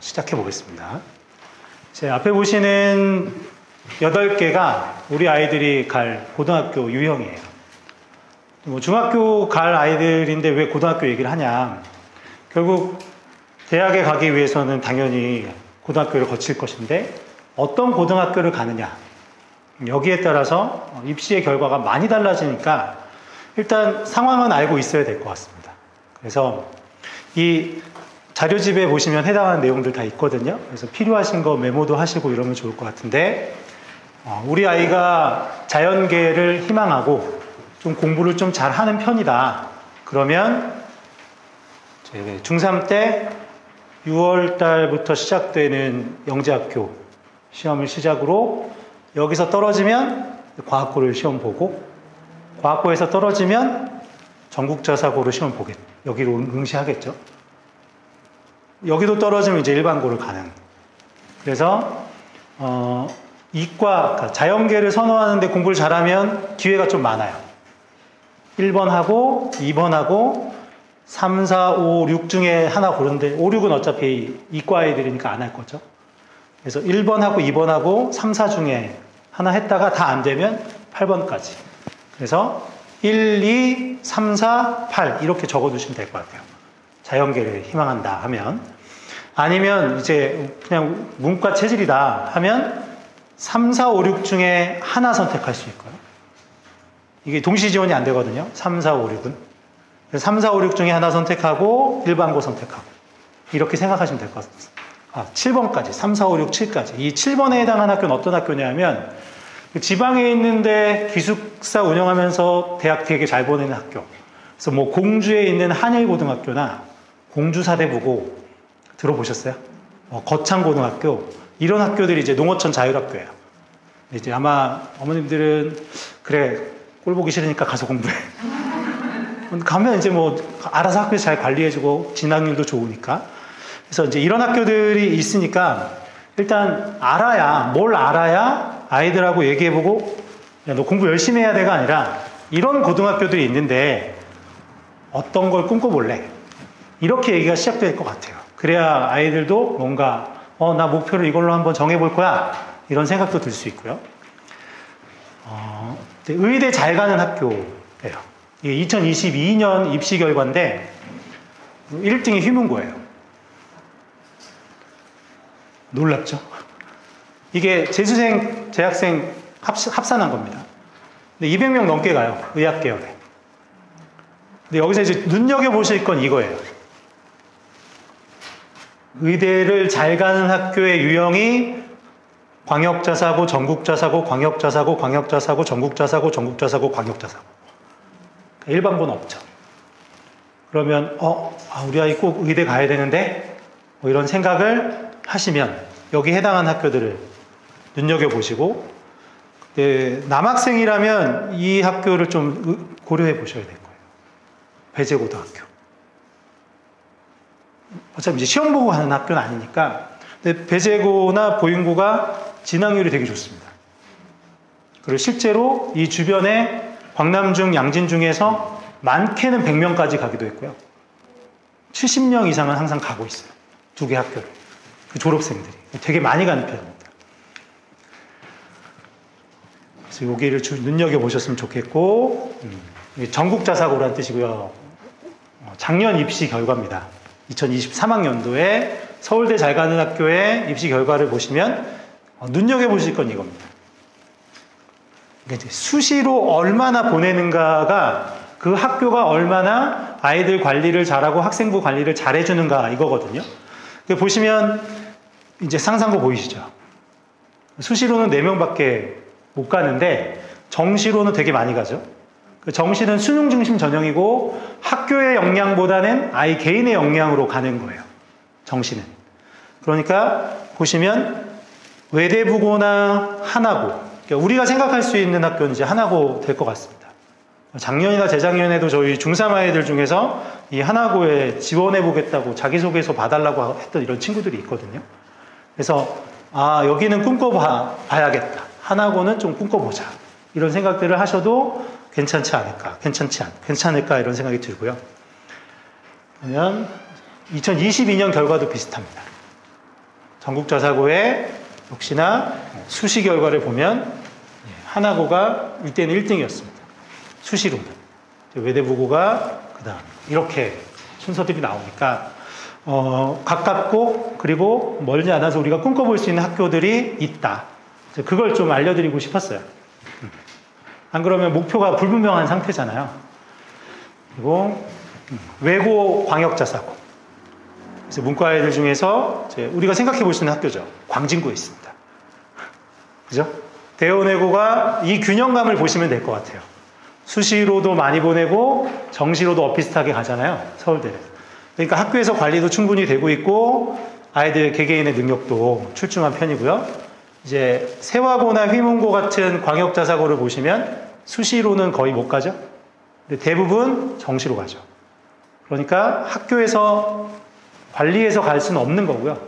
시작해 보겠습니다. 제 앞에 보시는 8개가 우리 아이들이 갈 고등학교 유형이에요. 뭐 중학교 갈 아이들인데 왜 고등학교 얘기를 하냐. 결국 대학에 가기 위해서는 당연히 고등학교를 거칠 것인데 어떤 고등학교를 가느냐. 여기에 따라서 입시의 결과가 많이 달라지니까 일단 상황은 알고 있어야 될 것 같습니다. 그래서 이 자료집에 보시면 해당하는 내용들 다 있거든요. 그래서 필요하신 거 메모도 하시고 이러면 좋을 것 같은데 우리 아이가 자연계를 희망하고 좀 공부를 좀 잘하는 편이다. 그러면 중3 때 6월 달부터 시작되는 영재학교 시험을 시작으로 여기서 떨어지면 과학고를 시험 보고 과학고에서 떨어지면 전국자사고를 시험 보겠죠. 여기로 응시하겠죠. 여기도 떨어지면 이제 일반고를 가는. 그래서 이과, 자연계를 선호하는데 공부를 잘하면 기회가 좀 많아요. 1번하고 2번하고 3, 4, 5, 6 중에 하나 고르는데 5, 6은 어차피 이과 애들이니까 안 할 거죠. 그래서 1번하고 2번하고 3, 4 중에 하나 했다가 다 안 되면 8번까지. 그래서 1, 2, 3, 4, 8 이렇게 적어두시면 될 것 같아요. 자연계를 희망한다 하면. 아니면 이제 그냥 문과 체질이다 하면 3, 4, 5, 6 중에 하나 선택할 수 있고요. 이게 동시 지원이 안 되거든요. 3, 4, 5, 6은. 그래서 3, 4, 5, 6 중에 하나 선택하고 일반고 선택하고 이렇게 생각하시면 될 것 같습니다. 7번까지 3, 4, 5, 6, 7까지 이 7번에 해당하는 학교는 어떤 학교냐면 지방에 있는데 기숙사 운영하면서 대학 되게 잘 보내는 학교. 그래서 뭐 공주에 있는 한일고등학교나 공주사대부고 들어보셨어요? 거창고등학교 이런 학교들이 이제 농어촌 자율학교예요. 이제 아마 어머님들은 그래 꼴 보기 싫으니까 가서 공부해. 가면 이제 뭐 알아서 학교에서 잘 관리해주고 진학률도 좋으니까. 그래서 이제 이런 학교들이 있으니까 일단 뭘 알아야 아이들하고 얘기해보고 야, 너 공부 열심히 해야 돼가 아니라 이런 고등학교들이 있는데 어떤 걸 꿈꿔볼래? 이렇게 얘기가 시작될 것 같아요. 그래야 아이들도 뭔가 나 목표를 이걸로 한번 정해볼 거야 이런 생각도 들 수 있고요. 의대 잘 가는 학교예요. 이게 2022년 입시 결과인데 1등이 휘문고예요. 놀랍죠? 이게 재수생, 재학생 합산한 겁니다. 근데 200명 넘게 가요. 의학계열에. 근데 여기서 이제 눈여겨보실 건 이거예요. 의대를 잘 가는 학교의 유형이 광역자사고, 전국자사고, 광역자사고, 광역자사고, 전국자사고, 전국자사고, 광역자사고. 일반고는 없죠. 그러면 우리 아이 꼭 의대 가야 되는데 뭐 이런 생각을 하시면 여기 해당하는 학교들을 눈여겨보시고 남학생이라면 이 학교를 좀 고려해 보셔야 될 거예요. 배재고등학교. 어차피 이제 시험 보고 가는 학교는 아니니까 근데 배재고나 보인고가 진학률이 되게 좋습니다. 그리고 실제로 이 주변에 광남중, 양진 중에서 많게는 100명까지 가기도 했고요. 70명 이상은 항상 가고 있어요. 두 개 학교를. 그 졸업생들이. 되게 많이 가는 편입니다. 그래서 여기를 눈여겨보셨으면 좋겠고 전국자사고라는 뜻이고요. 작년 입시 결과입니다. 2023학년도에 서울대 잘 가는 학교의 입시 결과를 보시면 눈여겨보실 건 이겁니다. 이제 수시로 얼마나 보내는가가 그 학교가 얼마나 아이들 관리를 잘하고 학생부 관리를 잘해주는가 이거거든요. 보시면 이제 상상고 보이시죠? 수시로는 4명밖에 못 가는데 정시로는 되게 많이 가죠. 정시는 수능 중심 전형이고 학교의 역량보다는 아이 개인의 역량으로 가는 거예요. 정시는. 그러니까 보시면 외대부고나 하나고, 그러니까 우리가 생각할 수 있는 학교는 이제 하나고 될 것 같습니다. 작년이나 재작년에도 저희 중3 아이들 중에서 이 하나고에 지원해보겠다고 자기소개서 봐달라고 했던 이런 친구들이 있거든요. 그래서 여기는 꿈꿔봐야겠다. 하나고는 좀 꿈꿔보자. 이런 생각들을 하셔도 괜찮을까 이런 생각이 들고요. 그러면 2022년 결과도 비슷합니다. 전국자사고의 역시나 수시 결과를 보면 하나고가 이때는 1등이었습니다. 수시로는. 외대부고가 그 다음 이렇게 순서들이 나오니까 가깝고 그리고 멀지 않아서 우리가 꿈꿔볼 수 있는 학교들이 있다. 그걸 좀 알려드리고 싶었어요. 안 그러면 목표가 불분명한 상태잖아요. 그리고 외고 광역자사고. 그래서 문과 애들 중에서 우리가 생각해 볼 수 있는 학교죠. 광진구에 있습니다. 그죠? 대원외고가 이 균형감을 보시면 될 것 같아요. 수시로도 많이 보내고 정시로도 엇비슷하게 가잖아요. 서울대는. 그러니까 학교에서 관리도 충분히 되고 있고 아이들 개개인의 능력도 출중한 편이고요. 이제 세화고나 휘문고 같은 광역자사고를 보시면 수시로는 거의 못 가죠. 근데 대부분 정시로 가죠. 그러니까 학교에서 관리해서 갈 수는 없는 거고요.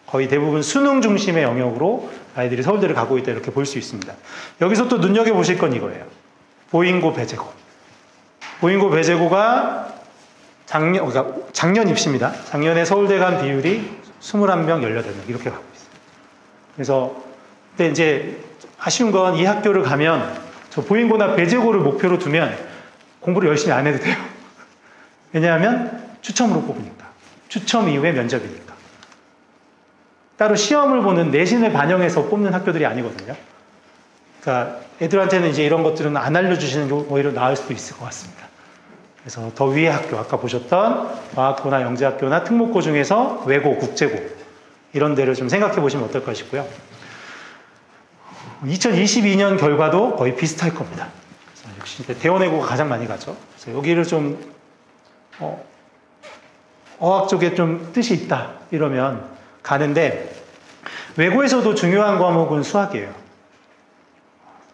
거의 대부분 수능 중심의 영역으로 아이들이 서울대를 가고 있다 이렇게 볼 수 있습니다. 여기서 또 눈여겨보실 건 이거예요. 보인고 배제고. 보인고 배제고가 작년 입시입니다. 작년에 서울대 간 비율이 21명, 18명 이렇게 가고 있어요. 그래서 근데 이제 아쉬운 건 이 학교를 가면 저 보인고나 배제고를 목표로 두면 공부를 열심히 안 해도 돼요. 왜냐하면 추첨으로 뽑으니까. 추첨 이후에 면접이니까. 따로 시험을 보는 내신을 반영해서 뽑는 학교들이 아니거든요. 그러니까 애들한테는 이제 이런 것들은 안 알려주시는 게 오히려 나을 수도 있을 것 같습니다. 그래서 더 위의 학교, 아까 보셨던 과학고나 영재학교나 특목고 중에서 외고, 국제고 이런 데를 좀 생각해 보시면 어떨까 싶고요. 2022년 결과도 거의 비슷할 겁니다. 그래서 역시 대원외고가 가장 많이 가죠. 그래서 여기를 좀 어학 쪽에 좀 뜻이 있다 이러면 가는데 외고에서도 중요한 과목은 수학이에요.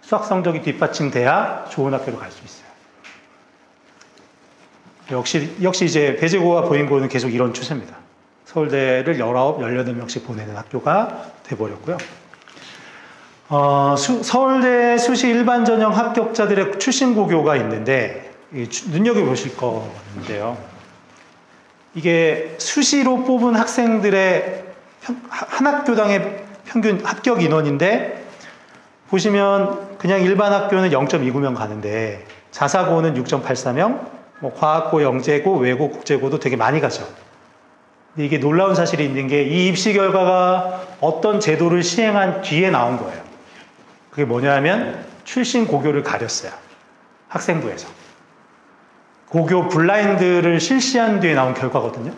수학 성적이 뒷받침돼야 좋은 학교로 갈 수 있어요. 역시 이제 배제고와 보인고는 계속 이런 추세입니다. 서울대를 19, 18명씩 보내는 학교가 돼버렸고요. 서울대 수시 일반 전형 합격자들의 출신 고교가 있는데 눈여겨보실 건데요. 이게 수시로 뽑은 학생들의 한 학교당의 평균 합격 인원인데 보시면 그냥 일반 학교는 0.29명 가는데 자사고는 6.84명, 뭐 과학고, 영재고, 외고, 국제고도 되게 많이 가죠. 근데 이게 놀라운 사실이 있는 게 이 입시 결과가 어떤 제도를 시행한 뒤에 나온 거예요. 그게 뭐냐면 출신 고교를 가렸어요. 학생부에서. 고교 블라인드를 실시한 뒤에 나온 결과거든요.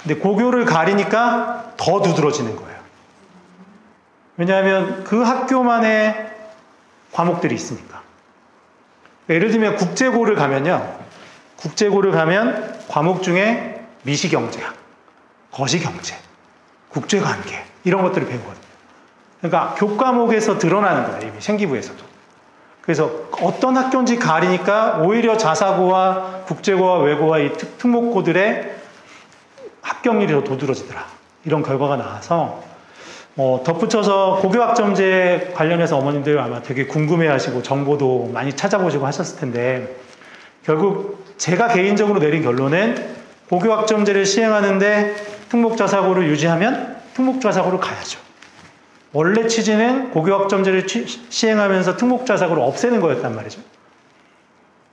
근데 고교를 가리니까 더 두드러지는 거예요. 왜냐하면 그 학교만의 과목들이 있으니까. 예를 들면 국제고를 가면요. 국제고를 가면 과목 중에 미시경제학, 거시경제, 국제관계 이런 것들을 배우거든요. 그러니까 교과목에서 드러나는 거예요. 이미 생기부에서도. 그래서 어떤 학교인지 가리니까 오히려 자사고와 국제고와 외고와 이 특목고들의 합격률이 더 도드러지더라. 이런 결과가 나와서 덧붙여서 고교학점제 관련해서 어머님들 아마 되게 궁금해하시고 정보도 많이 찾아보시고 하셨을 텐데 결국 제가 개인적으로 내린 결론은 고교학점제를 시행하는데 특목자사고를 유지하면 특목자사고를 가야죠. 원래 취지는 고교학점제를 시행하면서 특목자사고를 없애는 거였단 말이죠.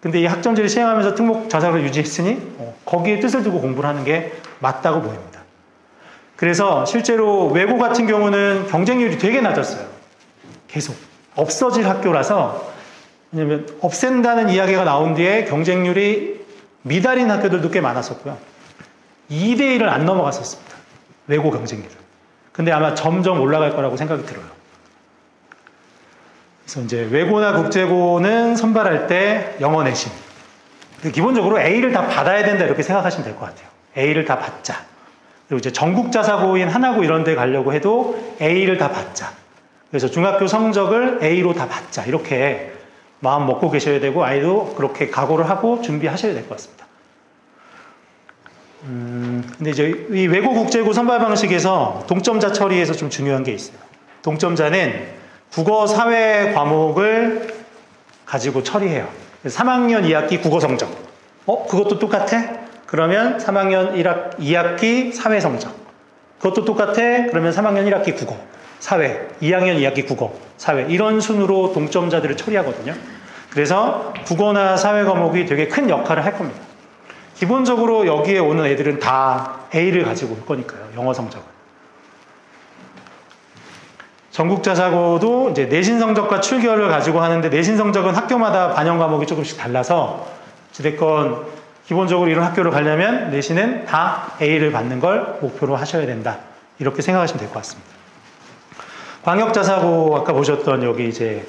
근데 이 학점제를 시행하면서 특목자사고를 유지했으니 거기에 뜻을 두고 공부를 하는 게 맞다고 보입니다. 그래서 실제로 외고 같은 경우는 경쟁률이 되게 낮았어요. 계속. 없어질 학교라서 왜냐면 없앤다는 이야기가 나온 뒤에 경쟁률이 미달인 학교들도 꽤 많았었고요. 2대1을 안 넘어갔었습니다. 외고 경쟁률은. 근데 아마 점점 올라갈 거라고 생각이 들어요. 그래서 이제 외고나 국제고는 선발할 때 영어 내신. 기본적으로 A를 다 받아야 된다 이렇게 생각하시면 될 것 같아요. A를 다 받자. 그리고 이제 전국자사고인 하나고 이런 데 가려고 해도 A를 다 받자. 그래서 중학교 성적을 A로 다 받자. 이렇게 마음 먹고 계셔야 되고 아이도 그렇게 각오를 하고 준비하셔야 될 것 같습니다. 근데 이제 이 외고 국제고 선발 방식에서 동점자 처리에서 좀 중요한 게 있어요. 동점자는 국어 사회 과목을 가지고 처리해요. 3학년 2학기 국어 성적. 그것도 똑같아? 그러면 3학년 2학기 사회 성적. 그것도 똑같아. 그러면 3학년 1학기 국어, 사회, 2학년 2학기 국어, 사회 이런 순으로 동점자들을 처리하거든요. 그래서 국어나 사회 과목이 되게 큰 역할을 할 겁니다. 기본적으로 여기에 오는 애들은 다 A를 가지고 올 거니까요. 영어 성적은. 전국자사고도 이제 내신 성적과 출결을 가지고 하는데 내신 성적은 학교마다 반영 과목이 조금씩 달라서 어찌됐건 기본적으로 이런 학교를 가려면 내신은 다 A를 받는 걸 목표로 하셔야 된다. 이렇게 생각하시면 될 것 같습니다. 광역자사고 아까 보셨던 여기 이제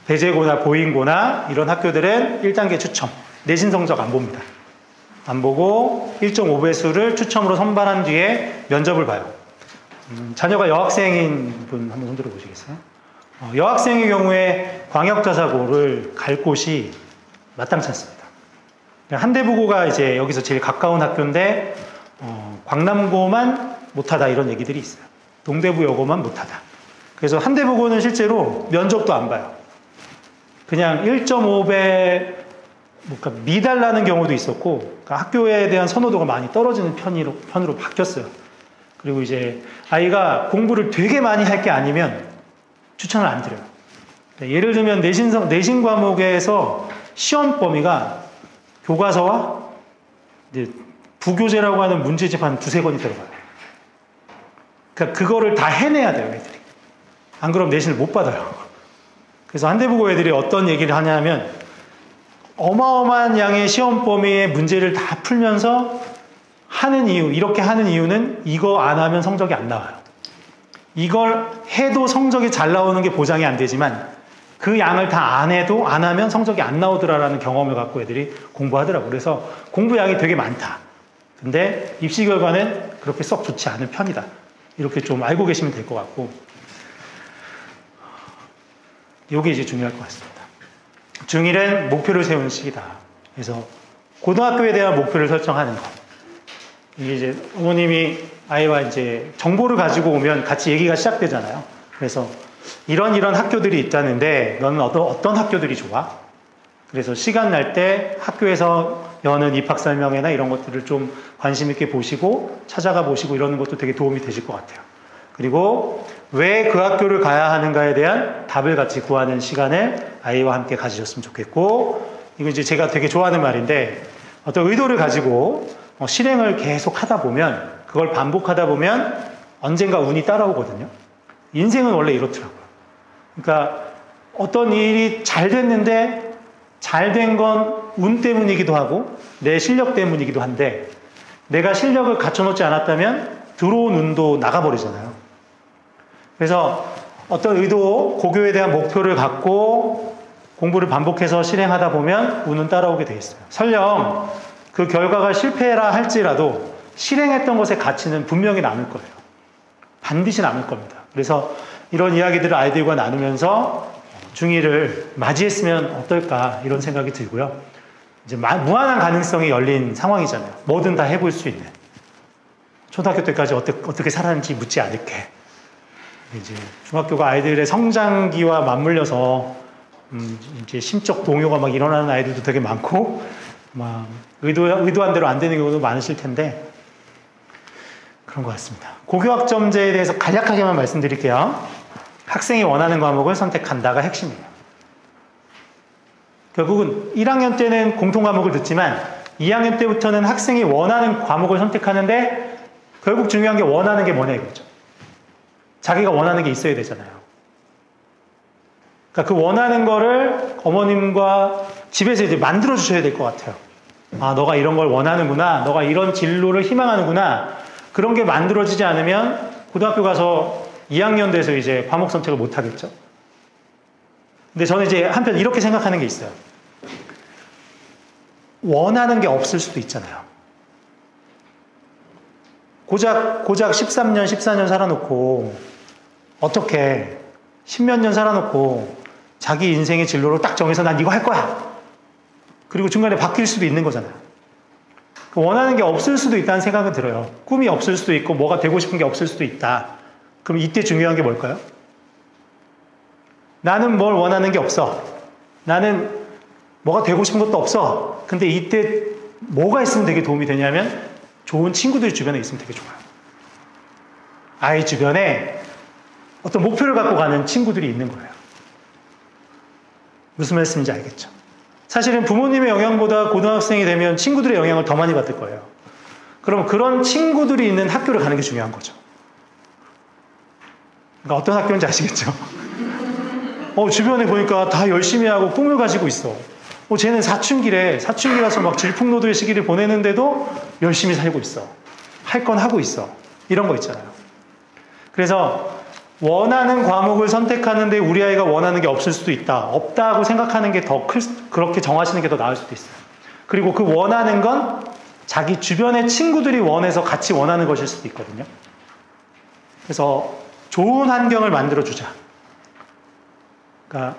대제고나 보인고나 이런 학교들은 1단계 추첨, 내신 성적 안 봅니다. 안 보고 1.5배수를 추첨으로 선발한 뒤에 면접을 봐요. 자녀가 여학생인 분 한번 손들어 보시겠어요? 여학생의 경우에 광역자사고를 갈 곳이 마땅치 않습니다. 한대부고가 이제 여기서 제일 가까운 학교인데 광남고만 못하다 이런 얘기들이 있어요. 동대부여고만 못하다. 그래서 한대부고는 실제로 면접도 안 봐요. 그냥 1.5배 그러니까 미달라는 경우도 있었고 그러니까 학교에 대한 선호도가 많이 떨어지는 편으로 바뀌었어요. 그리고 이제 아이가 공부를 되게 많이 할 게 아니면 추천을 안 드려요. 예를 들면 내신 과목에서 시험 범위가 교과서와 이제 부교재라고 하는 문제집 한 두세 권이 들어가요. 그러니까 그거를 다 해내야 돼요, 애들이. 안 그러면 내신을 못 받아요. 그래서 한대부고 애들이 어떤 얘기를 하냐면 어마어마한 양의 시험 범위의 문제를 다 풀면서 하는 이유, 이렇게 하는 이유는 이거 안 하면 성적이 안 나와요. 이걸 해도 성적이 잘 나오는 게 보장이 안 되지만 그 양을 다 안 해도 안 하면 성적이 안 나오더라라는 경험을 갖고 애들이 공부하더라고요. 그래서 공부량이 되게 많다. 근데 입시 결과는 그렇게 썩 좋지 않은 편이다. 이렇게 좀 알고 계시면 될 것 같고 이게 이제 중요할 것 같습니다. 중1은 목표를 세우는 시기다. 그래서 고등학교에 대한 목표를 설정하는 것. 이게 이제 어머님이 아이와 이제 정보를 가지고 오면 같이 얘기가 시작되잖아요. 그래서 이런 학교들이 있다는데 너는 어떤 학교들이 좋아? 그래서 시간 날 때 학교에서 여는 입학 설명회나 이런 것들을 좀 관심 있게 보시고 찾아가 보시고 이러는 것도 되게 도움이 되실 것 같아요. 그리고 왜 그 학교를 가야 하는가에 대한 답을 같이 구하는 시간을 아이와 함께 가지셨으면 좋겠고 이거 이제 제가 되게 좋아하는 말인데 어떤 의도를 가지고 실행을 계속 하다 보면 그걸 반복하다 보면 언젠가 운이 따라오거든요. 인생은 원래 이렇더라고요. 그러니까 어떤 일이 잘 됐는데 잘 된 건 운 때문이기도 하고 내 실력 때문이기도 한데 내가 실력을 갖춰놓지 않았다면 들어온 운도 나가버리잖아요. 그래서 어떤 의도, 고교에 대한 목표를 갖고 공부를 반복해서 실행하다 보면 운은 따라오게 돼 있어요. 설령 그 결과가 실패라 할지라도 실행했던 것의 가치는 분명히 남을 거예요. 반드시 남을 겁니다. 그래서 이런 이야기들을 아이들과 나누면서 중2를 맞이했으면 어떨까 이런 생각이 들고요. 이제 무한한 가능성이 열린 상황이잖아요. 뭐든 다 해볼 수 있는. 초등학교 때까지 어떻게 살았는지 묻지 않을게. 이제 중학교가 아이들의 성장기와 맞물려서 이제 심적 동요가 막 일어나는 아이들도 되게 많고 막 의도한 대로 안 되는 경우도 많으실 텐데 그런 것 같습니다. 고교학점제에 대해서 간략하게만 말씀드릴게요. 학생이 원하는 과목을 선택한다가 핵심이에요. 결국은 1학년 때는 공통 과목을 듣지만 2학년 때부터는 학생이 원하는 과목을 선택하는데 결국 중요한 게 원하는 게 뭐냐 이거죠. 자기가 원하는 게 있어야 되잖아요. 그러니까 그 원하는 거를 어머님과 집에서 이제 만들어 주셔야 될 것 같아요. 아, 너가 이런 걸 원하는구나. 너가 이런 진로를 희망하는구나. 그런 게 만들어지지 않으면 고등학교 가서 2학년 돼서 이제 과목 선택을 못 하겠죠. 근데 저는 이제 한편 이렇게 생각하는 게 있어요. 원하는 게 없을 수도 있잖아요. 고작 13년, 14년 살아놓고 어떻게 10몇 년 살아놓고 자기 인생의 진로를 딱 정해서 난 이거 할 거야. 그리고 중간에 바뀔 수도 있는 거잖아요. 원하는 게 없을 수도 있다는 생각은 들어요. 꿈이 없을 수도 있고 뭐가 되고 싶은 게 없을 수도 있다. 그럼 이때 중요한 게 뭘까요? 나는 뭘 원하는 게 없어. 나는 뭐가 되고 싶은 것도 없어. 근데 이때 뭐가 있으면 되게 도움이 되냐면 좋은 친구들이 주변에 있으면 되게 좋아요. 아이 주변에 어떤 목표를 갖고 가는 친구들이 있는 거예요. 무슨 말씀인지 알겠죠? 사실은 부모님의 영향보다 고등학생이 되면 친구들의 영향을 더 많이 받을 거예요. 그럼 그런 친구들이 있는 학교를 가는 게 중요한 거죠. 그러니까 어떤 학교인지 아시겠죠? 주변에 보니까 다 열심히 하고 꿈을 가지고 있어. 쟤는 사춘기라서 막 질풍노도의 시기를 보내는데도 열심히 살고 있어. 할 건 하고 있어. 이런 거 있잖아요. 그래서 원하는 과목을 선택하는데 우리 아이가 원하는 게 없을 수도 있다. 없다고 생각하는 게 더 그렇게 정하시는 게 더 나을 수도 있어요. 그리고 그 원하는 건 자기 주변의 친구들이 원해서 같이 원하는 것일 수도 있거든요. 그래서 좋은 환경을 만들어주자. 그러니까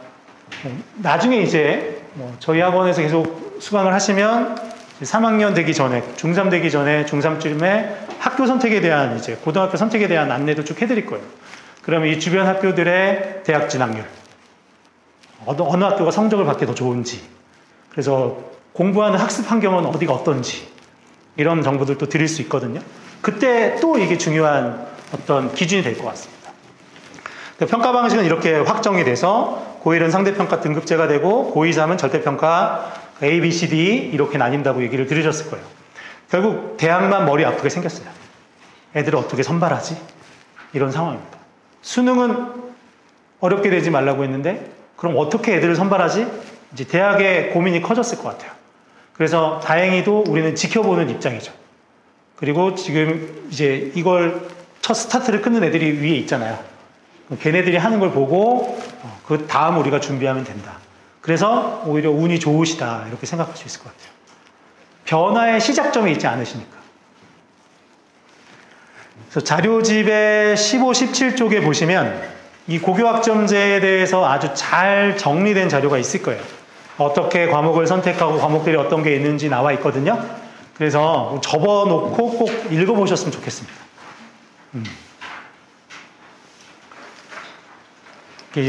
나중에 이제 저희 학원에서 계속 수강을 하시면 3학년 되기 전에, 중3 되기 전에, 중3쯤에 학교 선택에 대한 이제 고등학교 선택에 대한 안내도 쭉 해드릴 거예요. 그러면 이 주변 학교들의 대학 진학률, 어느 학교가 성적을 받기 더 좋은지, 그래서 공부하는 학습 환경은 어디가 어떤지, 이런 정보들도 드릴 수 있거든요. 그때 또 이게 중요한 어떤 기준이 될 것 같습니다. 평가 방식은 이렇게 확정이 돼서 고1은 상대평가 등급제가 되고 고2, 3은 절대평가 A, B, C, D 이렇게 나뉜다고 얘기를 들으셨을 거예요. 결국 대학만 머리 아프게 생겼어요. 애들을 어떻게 선발하지? 이런 상황입니다. 수능은 어렵게 되지 말라고 했는데 그럼 어떻게 애들을 선발하지? 이제 대학의 고민이 커졌을 것 같아요. 그래서 다행히도 우리는 지켜보는 입장이죠. 그리고 지금 이제 이걸 첫 스타트를 끊는 애들이 위에 있잖아요. 걔네들이 하는 걸 보고 그 다음 우리가 준비하면 된다. 그래서 오히려 운이 좋으시다 이렇게 생각할 수 있을 것 같아요. 변화의 시작점에 있지 않으시니까. 그래서 자료집의 15, 17쪽에 보시면 이 고교학점제에 대해서 아주 잘 정리된 자료가 있을 거예요. 어떻게 과목을 선택하고 과목들이 어떤 게 있는지 나와 있거든요. 그래서 접어놓고 꼭 읽어보셨으면 좋겠습니다.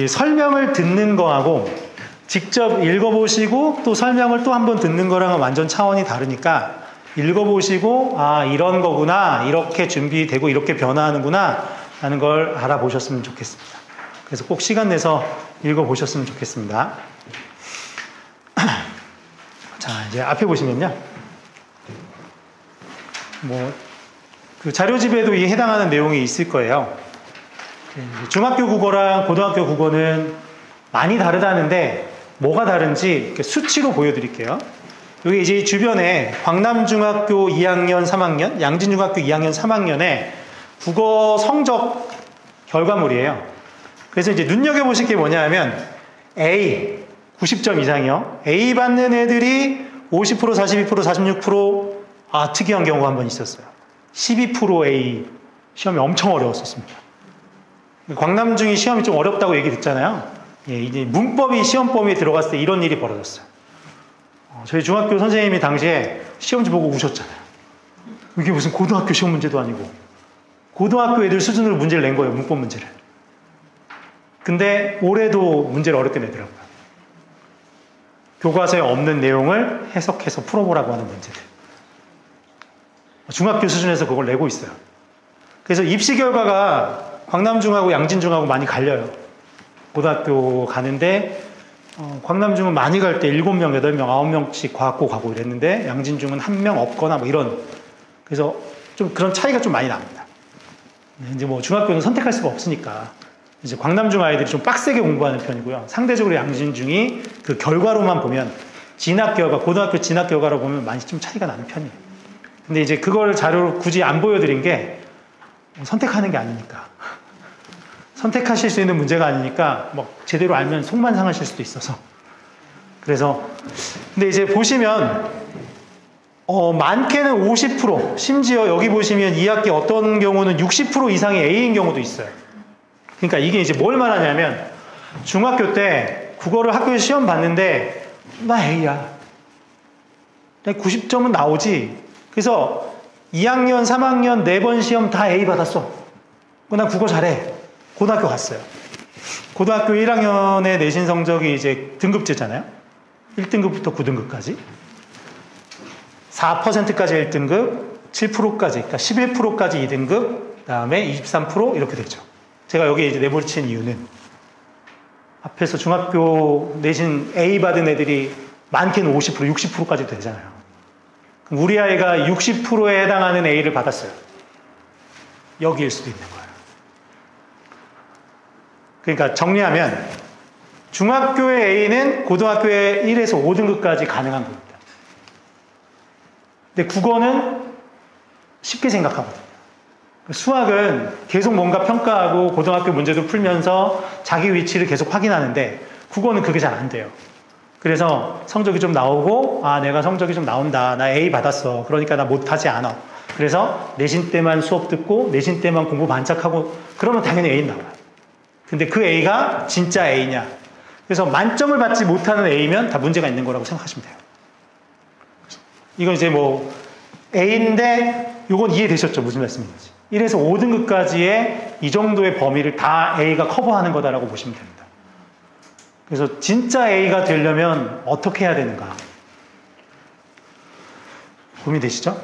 설명을 듣는 거하고 직접 읽어보시고 또 설명을 또 한 번 듣는 거랑은 완전 차원이 다르니까 읽어보시고 이런 거구나, 이렇게 준비되고 이렇게 변화하는구나 라는 걸 알아보셨으면 좋겠습니다. 그래서 꼭 시간 내서 읽어보셨으면 좋겠습니다. 자, 이제 앞에 보시면요. 그 자료집에도 이 해당하는 내용이 있을 거예요. 중학교 국어랑 고등학교 국어는 많이 다르다는데 뭐가 다른지 이렇게 수치로 보여드릴게요. 여기 이제 주변에 광남중학교 2학년, 3학년, 양진중학교 2학년, 3학년의 국어 성적 결과물이에요. 그래서 이제 눈여겨보실 게 뭐냐 하면 A, 90점 이상이요. A 받는 애들이 50%, 42%, 46%, 특이한 경우가 한 번 있었어요. 12% A 시험이 엄청 어려웠었습니다. 광남중이 시험이 좀 어렵다고 얘기 듣잖아요. 이제 문법이 시험 범위에 들어갔을 때 이런 일이 벌어졌어요. 저희 중학교 선생님이 당시에 시험지 보고 우셨잖아요. 이게 무슨 고등학교 시험 문제도 아니고 고등학교 애들 수준으로 문제를 낸 거예요. 문법 문제를. 근데 올해도 문제를 어렵게 내더라고요. 교과서에 없는 내용을 해석해서 풀어보라고 하는 문제들. 중학교 수준에서 그걸 내고 있어요. 그래서 입시 결과가 광남중하고 양진중하고 많이 갈려요. 고등학교 가는데 광남중은 많이 갈 때 7명, 8명, 9명씩 과학고 가고 이랬는데 양진중은 1명 없거나 이런. 그래서 좀 그런 차이가 좀 많이 납니다. 이제 중학교는 선택할 수가 없으니까 이제 광남중 아이들이 좀 빡세게 공부하는 편이고요. 상대적으로 양진중이 그 결과로만 보면 진학 결과, 고등학교 진학 결과로 보면 많이 좀 차이가 나는 편이에요. 근데 이제 그걸 자료로 굳이 안 보여드린 게 선택하는 게 아니니까. 선택하실 수 있는 문제가 아니니까 제대로 알면 속만 상하실 수도 있어서. 그래서 근데 이제 보시면 많게는 50%, 심지어 여기 보시면 2학기 어떤 경우는 60% 이상이 A인 경우도 있어요. 그러니까 이게 이제 뭘 말하냐면 중학교 때 국어를 학교에서 시험 봤는데 나 A야. 90점은 나오지. 그래서 2학년, 3학년 4번 시험 다 A 받았어. 난 국어 잘해. 고등학교 갔어요. 고등학교 1학년의 내신 성적이 이제 등급제잖아요. 1등급부터 9등급까지. 4%까지 1등급, 7%까지, 그러니까 11%까지 2등급, 다음에 23% 이렇게 되죠. 제가 여기에 이제 내몰친 이유는 앞에서 중학교 내신 A 받은 애들이 많게는 50%, 60%까지도 되잖아요. 그럼 우리 아이가 60%에 해당하는 A를 받았어요. 여기일 수도 있는 거예요. 그러니까 정리하면 중학교의 A는 고등학교의 1에서 5등급까지 가능한 겁니다. 근데 국어는 쉽게 생각하거든요. 수학은 계속 뭔가 평가하고 고등학교 문제도 풀면서 자기 위치를 계속 확인하는데 국어는 그게 잘 안 돼요. 그래서 성적이 좀 나오고 내가 성적이 좀 나온다. 나 A 받았어. 그러니까 나 못하지 않아. 그래서 내신 때만 수업 듣고 내신 때만 공부 반짝하고 그러면 당연히 A 나와요. 근데 그 A가 진짜 A냐. 그래서 만점을 받지 못하는 A면 다 문제가 있는 거라고 생각하시면 돼요. 이건 이제 뭐 A인데 이건 이해되셨죠? 무슨 말씀인지. 1에서 5등급까지의 이 정도의 범위를 다 A가 커버하는 거다라고 보시면 됩니다. 그래서 진짜 A가 되려면 어떻게 해야 되는가? 고민되시죠?